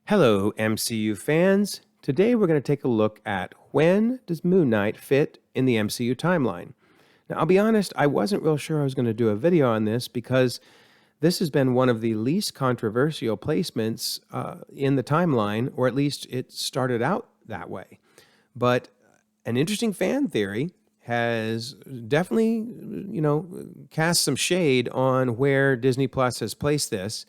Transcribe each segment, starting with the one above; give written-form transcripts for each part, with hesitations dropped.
Hello, MCU fans. Today we're going to take a look at when does Moon Knight fit in the MCU timeline. Now, I'll be honest, I wasn't real sure I was going to do a video on this because this has been one of the least controversial placements in the timeline, or at least it started out that way. But an interesting fan theory has definitely, cast some shade on where Disney Plus has placed this.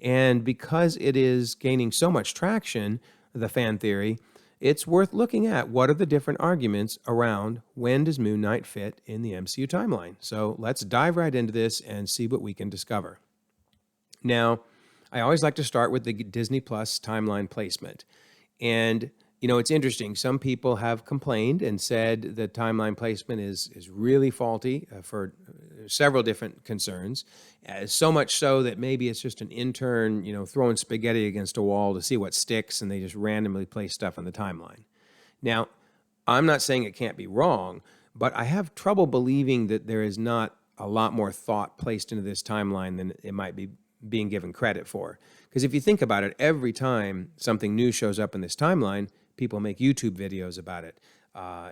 And because it is gaining so much traction, the fan theory, it's worth looking at what are the different arguments around when does Moon Knight fit in the MCU timeline. So let's dive right into this and see what we can discover. Now, I always like to start with the Disney Plus timeline placement. And it's interesting. Some people have complained and said the timeline placement is really faulty for several different concerns. So much so that maybe it's just an intern, throwing spaghetti against a wall to see what sticks, and they just randomly place stuff on the timeline. Now, I'm not saying it can't be wrong, but I have trouble believing that there is not a lot more thought placed into this timeline than it might be being given credit for. Because if you think about it, every time something new shows up in this timeline, people make YouTube videos about it.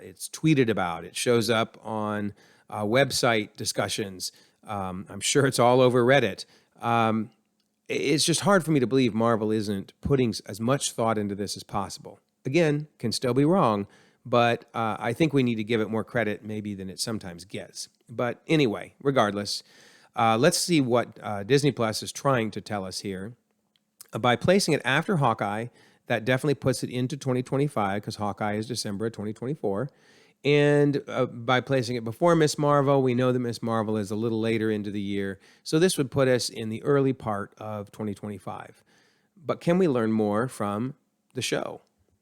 It's tweeted about. It shows up on website discussions. I'm sure it's all over Reddit. It's just hard for me to believe Marvel isn't putting as much thought into this as possible. Again, can still be wrong, but I think we need to give it more credit maybe than it sometimes gets. But anyway, regardless, let's see what Disney Plus is trying to tell us here. By placing it after Hawkeye, that definitely puts it into 2025 because Hawkeye is December of 2024. And by placing it before Miss Marvel, we know that Miss Marvel is a little later into the year. So this would put us in the early part of 2025. But can we learn more from the show?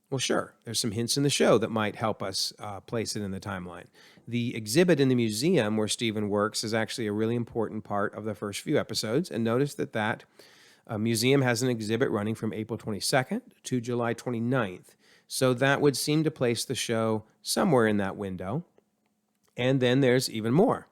Well, sure. There's some hints in the show that might help us place it in the timeline. The exhibit in the museum where Stephen works is actually a really important part of the first few episodes. And notice that museum has an exhibit running from April 22nd to July 29th. So that would seem to place the show somewhere in that window. And then there's even more.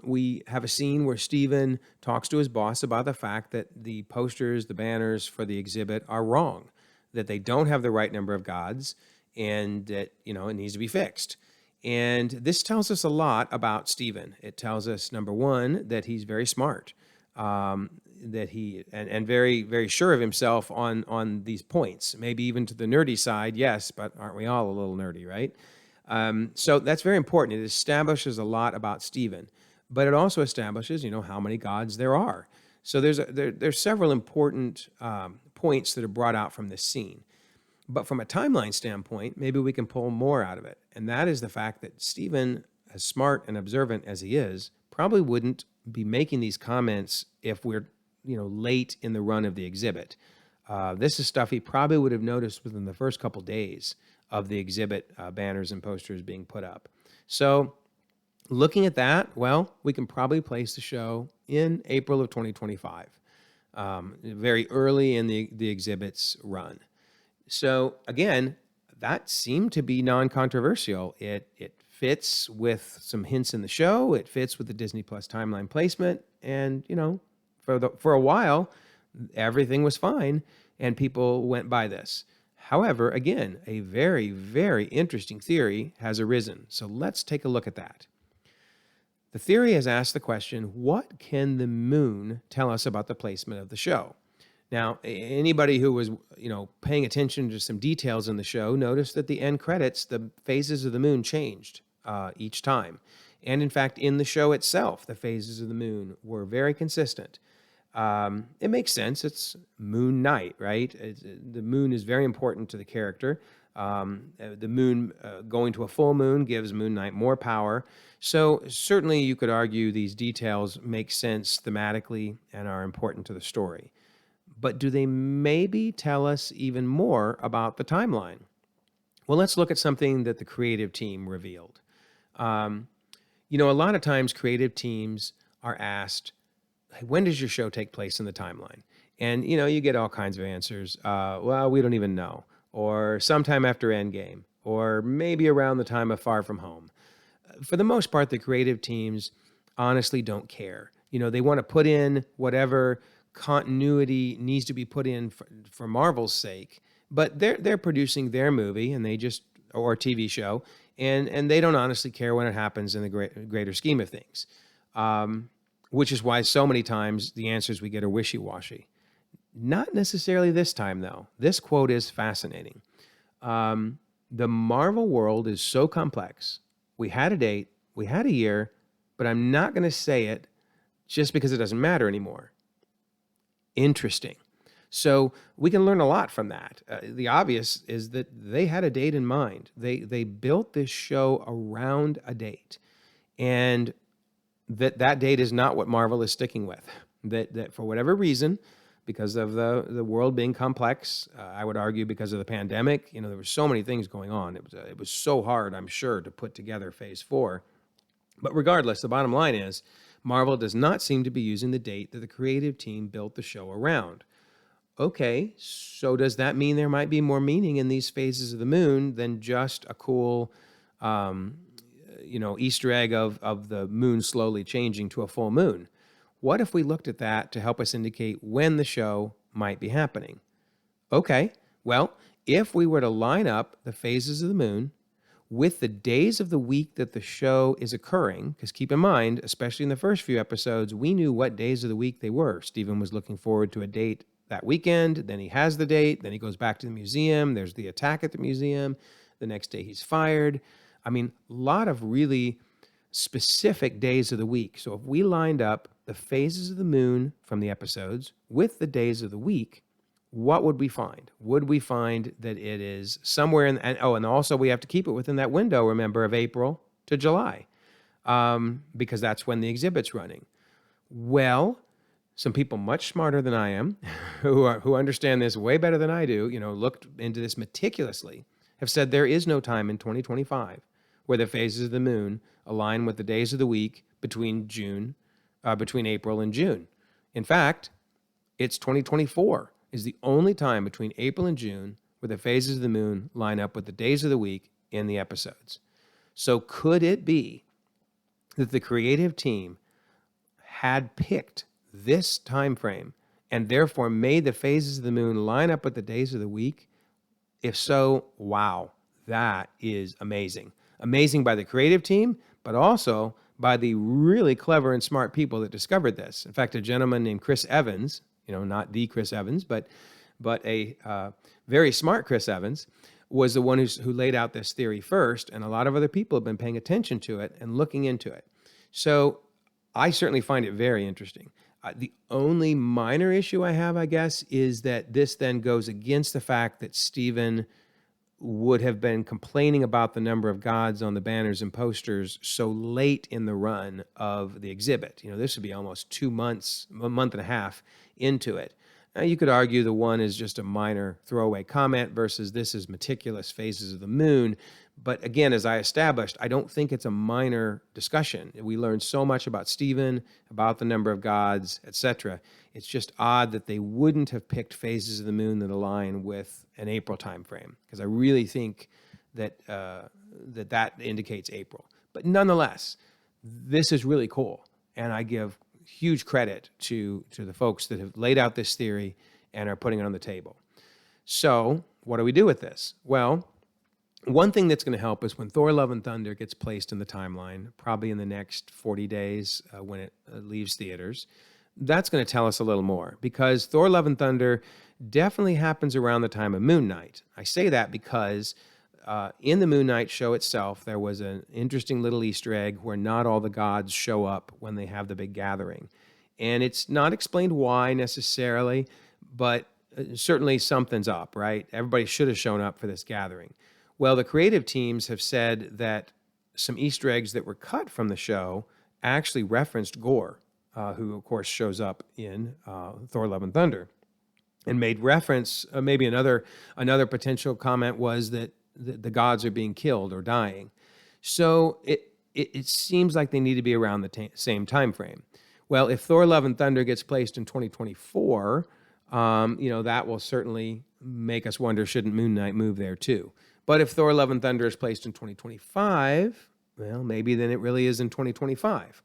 We have a scene where Stephen talks to his boss about the fact that the posters, the banners for the exhibit are wrong, that they don't have the right number of gods, and that, it needs to be fixed. And this tells us a lot about Stephen. It tells us, number one, that he's very smart. That he and very, very sure of himself on these points, maybe even to the nerdy side, yes, but aren't we all a little nerdy, right? So that's very important. It establishes a lot about Stephen, but it also establishes, how many gods there are. So there's several important points that are brought out from this scene. But from a timeline standpoint, maybe we can pull more out of it, and that is the fact that Stephen, as smart and observant as he is, probably wouldn't be making these comments if we're late in the run of the exhibit. This is stuff he probably would have noticed within the first couple days of the exhibit banners and posters being put up. So looking at that, well, we can probably place the show in April of 2025, very early in the exhibit's run. So again, that seemed to be non-controversial. It fits with some hints in the show. It fits with the Disney Plus timeline placement. And, for a while, everything was fine and people went by this. However, again, a very, very interesting theory has arisen. So let's take a look at that. The theory has asked the question, what can the moon tell us about the placement of the show? Now, anybody who was, paying attention to some details in the show noticed that the end credits, the phases of the moon changed each time. And in fact, in the show itself, the phases of the moon were very consistent. It makes sense. It's Moon Knight, right? The moon is very important to the character. The moon going to a full moon gives Moon Knight more power. So certainly you could argue these details make sense thematically and are important to the story. But do they maybe tell us even more about the timeline? Well, let's look at something that the creative team revealed. A lot of times creative teams are asked, hey, when does your show take place in the timeline? And, you get all kinds of answers. Well, we don't even know. Or sometime after Endgame. Or maybe around the time of Far From Home. For the most part, the creative teams honestly don't care. They want to put in whatever continuity needs to be put in for Marvel's sake. But they're producing their movie, and or TV show, and they don't honestly care when it happens in the greater scheme of things. Which is why so many times the answers we get are wishy-washy. Not necessarily this time, though. This quote is fascinating. The Marvel world is so complex. We had a date, we had a year, but I'm not going to say it just because it doesn't matter anymore. Interesting. So we can learn a lot from that. The obvious is that they had a date in mind. They built this show around a date, and that date is not what Marvel is sticking with. That for whatever reason, because of the world being complex, I would argue because of the pandemic, there were so many things going on. It was so hard, I'm sure, to put together Phase 4. But regardless, the bottom line is Marvel does not seem to be using the date that the creative team built the show around. Okay, so does that mean there might be more meaning in these phases of the moon than just a cool, Easter egg of the moon slowly changing to a full moon? What if we looked at that to help us indicate when the show might be happening? Okay, well, if we were to line up the phases of the moon with the days of the week that the show is occurring, because keep in mind, especially in the first few episodes, we knew what days of the week they were. Stephen was looking forward to a date that weekend, then he has the date, then he goes back to the museum, there's the attack at the museum, the next day he's fired. I mean, a lot of really specific days of the week. So if we lined up the phases of the moon from the episodes with the days of the week, what would we find? Would we find that it is somewhere in, and also we have to keep it within that window, remember, of April to July, because that's when the exhibit's running. Well, some people much smarter than I am, who understand this way better than I do, looked into this meticulously, have said there is no time in 2025 where the phases of the moon align with the days of the week between April and June. In fact, it's 2024 is the only time between April and June where the phases of the moon line up with the days of the week in the episodes. So could it be that the creative team had picked this time frame and therefore made the phases of the moon line up with the days of the week? If so, wow, that is amazing. Amazing by the creative team, but also by the really clever and smart people that discovered this. In fact, a gentleman named Chris Evans, not the Chris Evans, but a very smart Chris Evans, was the one who laid out this theory first, and a lot of other people have been paying attention to it and looking into it. So I certainly find it very interesting. The only minor issue I have, I guess, is that this then goes against the fact that Stephen would have been complaining about the number of gods on the banners and posters so late in the run of the exhibit. This would be almost 2 months, a month and a half into it. Now, you could argue the one is just a minor throwaway comment versus this is meticulous phases of the moon. But again, as I established, I don't think it's a minor discussion. We learned so much about Stephen, about the number of gods, etc. It's just odd that they wouldn't have picked phases of the moon that align with an April time frame, because I really think that that indicates April. But nonetheless, this is really cool, and I give huge credit to the folks that have laid out this theory and are putting it on the table. So what do we do with this? Well, one thing that's going to help is when Thor Love and Thunder gets placed in the timeline, probably in the next 40 days when it leaves theaters, that's going to tell us a little more, because Thor Love and Thunder definitely happens around the time of Moon Knight. I say that because in the Moon Knight show itself, there was an interesting little Easter egg where not all the gods show up when they have the big gathering. And it's not explained why necessarily, but certainly something's up, right? Everybody should have shown up for this gathering. Well, the creative teams have said that some Easter eggs that were cut from the show actually referenced Gore, who, of course, shows up in Thor Love and Thunder, and made reference, maybe another potential comment was that the gods are being killed or dying. So it seems like they need to be around the same time frame. Well, if Thor Love and Thunder gets placed in 2024, that will certainly make us wonder, shouldn't Moon Knight move there too? But if Thor Love and Thunder is placed in 2025, well, maybe then it really is in 2025.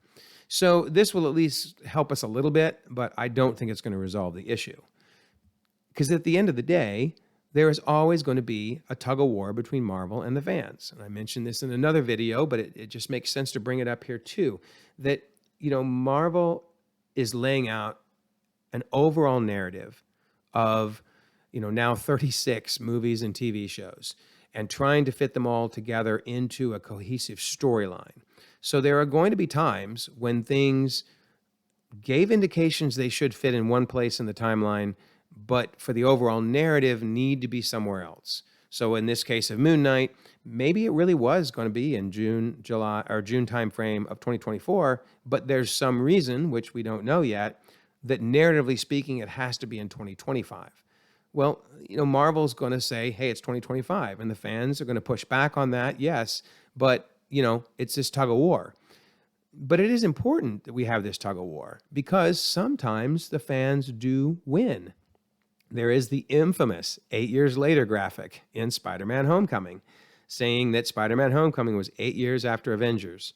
So this will at least help us a little bit, but I don't think it's going to resolve the issue. Because at the end of the day, there is always going to be a tug of war between Marvel and the fans. And I mentioned this in another video, but it just makes sense to bring it up here too. That, Marvel is laying out an overall narrative of, now 36 movies and TV shows and trying to fit them all together into a cohesive storyline. So there are going to be times when things gave indications they should fit in one place in the timeline, but for the overall narrative need to be somewhere else. So in this case of Moon Knight, maybe it really was going to be in June, July, or June timeframe of 2024, but there's some reason, which we don't know yet, that narratively speaking, it has to be in 2025. Well, Marvel's going to say, hey, it's 2025, and the fans are going to push back on that, yes, but, it's this tug of war. But it is important that we have this tug of war because sometimes the fans do win. There is the infamous 8 years later graphic in Spider-Man Homecoming saying that Spider-Man Homecoming was 8 years after Avengers.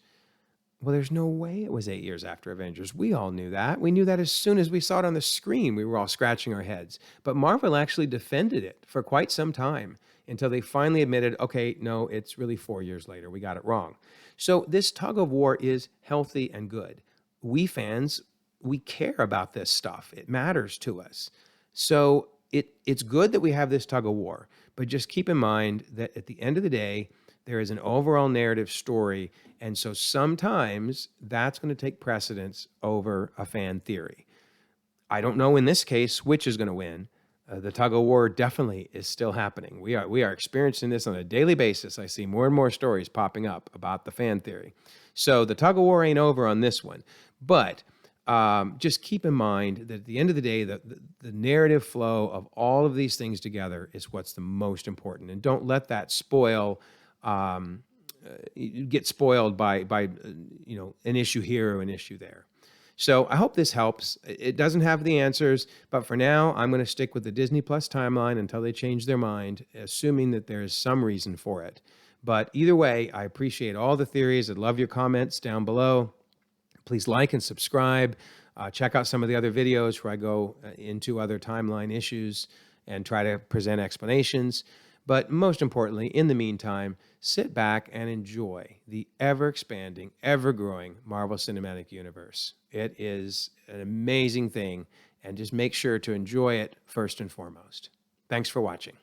Well, there's no way it was 8 years after Avengers. We all knew that. We knew that as soon as we saw it on the screen. We were all scratching our heads. But Marvel actually defended it for quite some time until they finally admitted, okay, no, it's really 4 years later. We got it wrong. So this tug of war is healthy and good. We fans, we care about this stuff. It matters to us. So it's good that we have this tug of war, but just keep in mind that at the end of the day, there is an overall narrative story, and so sometimes that's going to take precedence over a fan theory. I don't know in this case which is going to win. The tug of war definitely is still happening. We are experiencing this on a daily basis. I see more and more stories popping up about the fan theory. So the tug of war ain't over on this one, but just keep in mind that at the end of the day, the narrative flow of all of these things together is what's the most important. And don't let that get spoiled by an issue here or an issue there. So I hope this helps. It doesn't have the answers, but for now, I'm going to stick with the Disney Plus timeline until they change their mind, assuming that there's some reason for it. But either way, I appreciate all the theories. I'd love your comments down below. Please like and subscribe. Check out some of the other videos where I go into other timeline issues and try to present explanations. But most importantly, in the meantime, sit back and enjoy the ever-expanding, ever-growing Marvel Cinematic Universe. It is an amazing thing, and just make sure to enjoy it first and foremost. Thanks for watching.